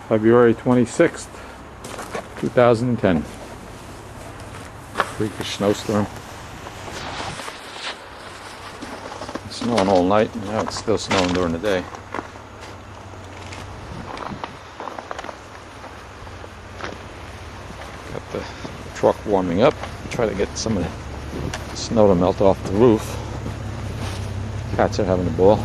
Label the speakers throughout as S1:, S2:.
S1: February 26th, 2010. Freakish snowstorm. It's snowing all night, and now it's still snowing during the day. Got the truck warming up. Try to get some of the snow to melt off the roof. Cats are having a ball.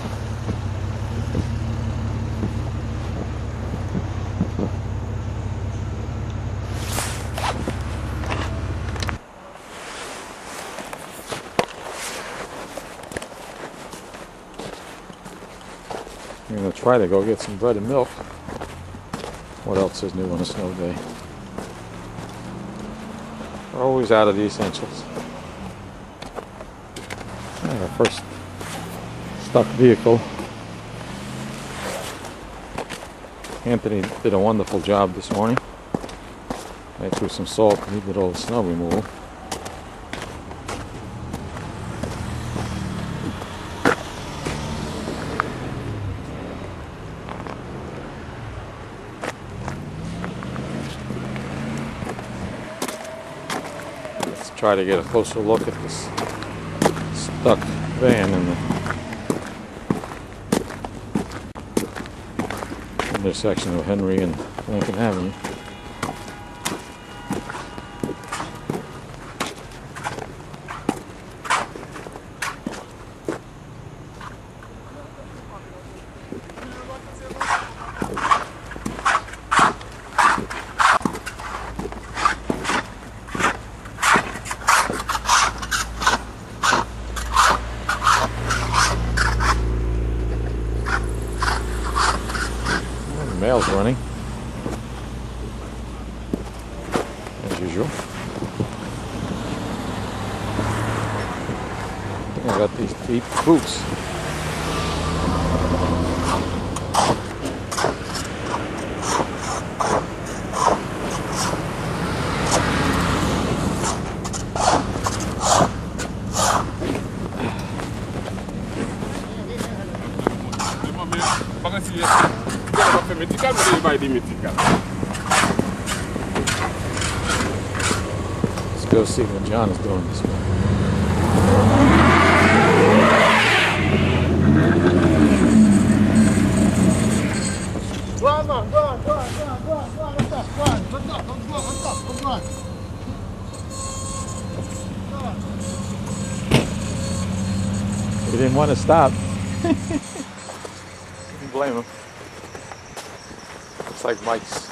S1: I'm going to try to go get some bread and milk. What else is new on a snow day? We're always out of the essentials. Our first stuck vehicle. Anthony did a wonderful job this morning. I threw some salt and he did all the snow removal. Let's try to get a closer look at this stuck van in the intersection of Henry and Lincoln Avenue. Mail's running, as usual. I think I got these deep boots. Let's go see what John is doing this morning. He didn't want to stop. Didn't blame him. Looks like Mike's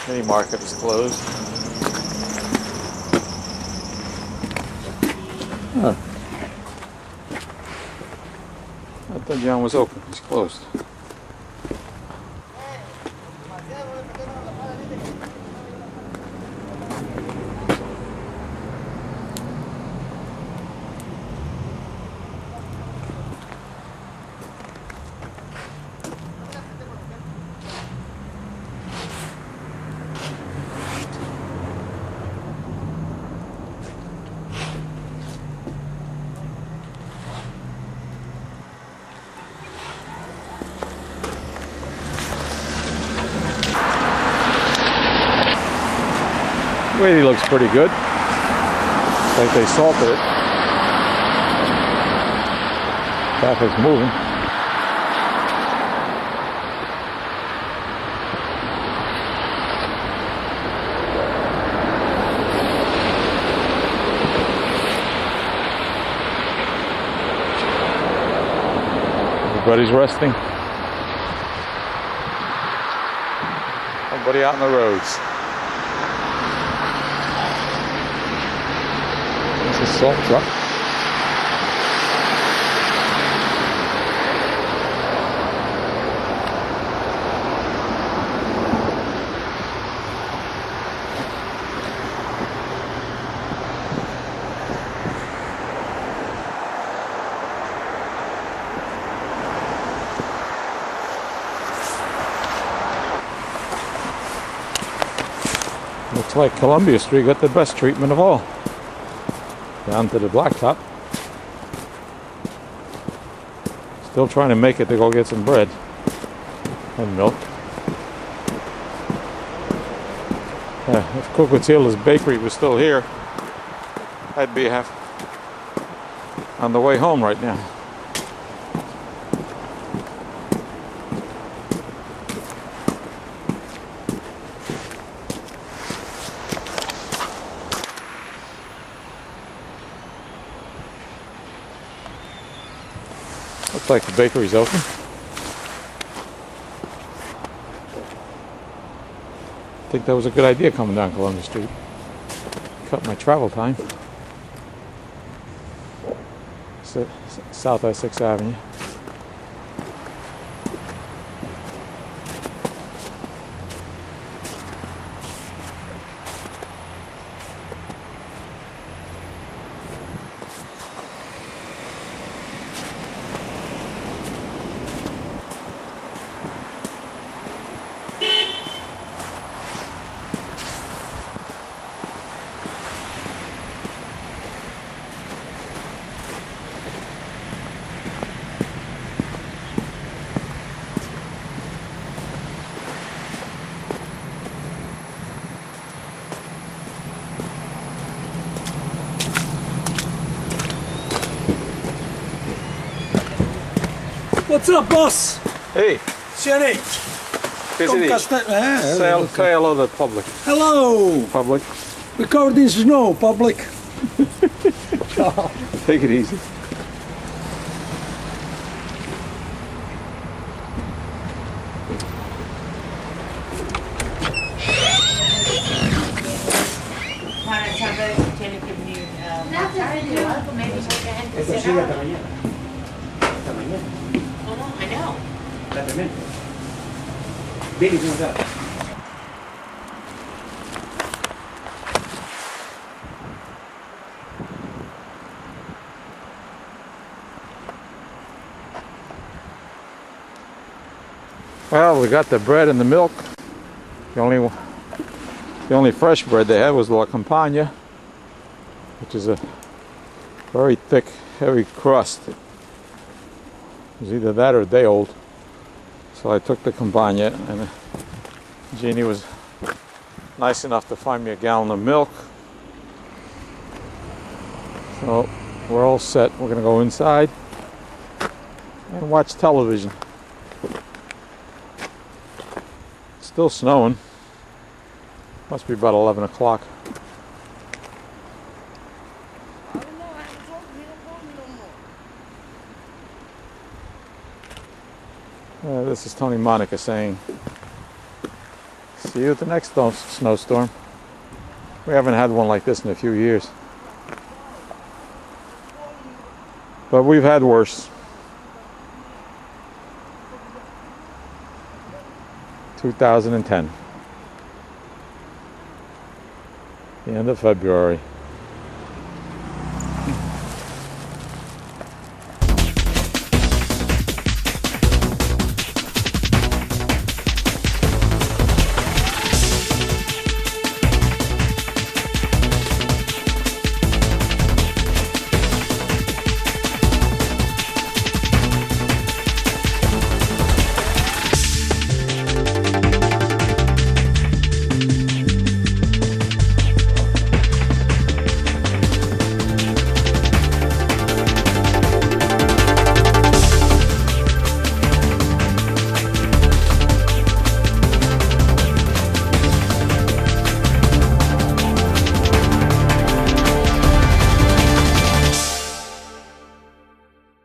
S1: mini market is closed. Huh. I thought John was open. He's closed. He looks pretty good. Looks like they salted it. Traffic's moving. Everybody's resting. Everybody out on the roads. A salt truck. Looks like Columbia Street got the best treatment of all. Down to the blacktop. Still trying to make it to go get some bread and milk. If Cucuzzilla's bakery was still here, I'd be on the way home right now. Looks like the bakery's open. I think that was a good idea coming down Columbus Street. Cut my travel time. South Essex Avenue.
S2: What's up, boss?
S1: Hey,
S2: Jenny. Say
S1: hello to the public.
S2: Hello.
S1: Public.
S2: We're covered in snow, public.
S1: Take it easy.
S3: I know.
S1: Well, we got the bread and the milk. The only fresh bread they had was La Campagna, which is a very thick, heavy crust. It was either that or a day old. So I took the Campagna, and Jeannie was nice enough to find me a gallon of milk. So we're all set. We're going to go inside and watch television. It's still snowing. Must be about 11 o'clock. This is Tony Monica saying, see you at the next snowstorm. We haven't had one like this in a few years. But we've had worse. 2010. The end of February.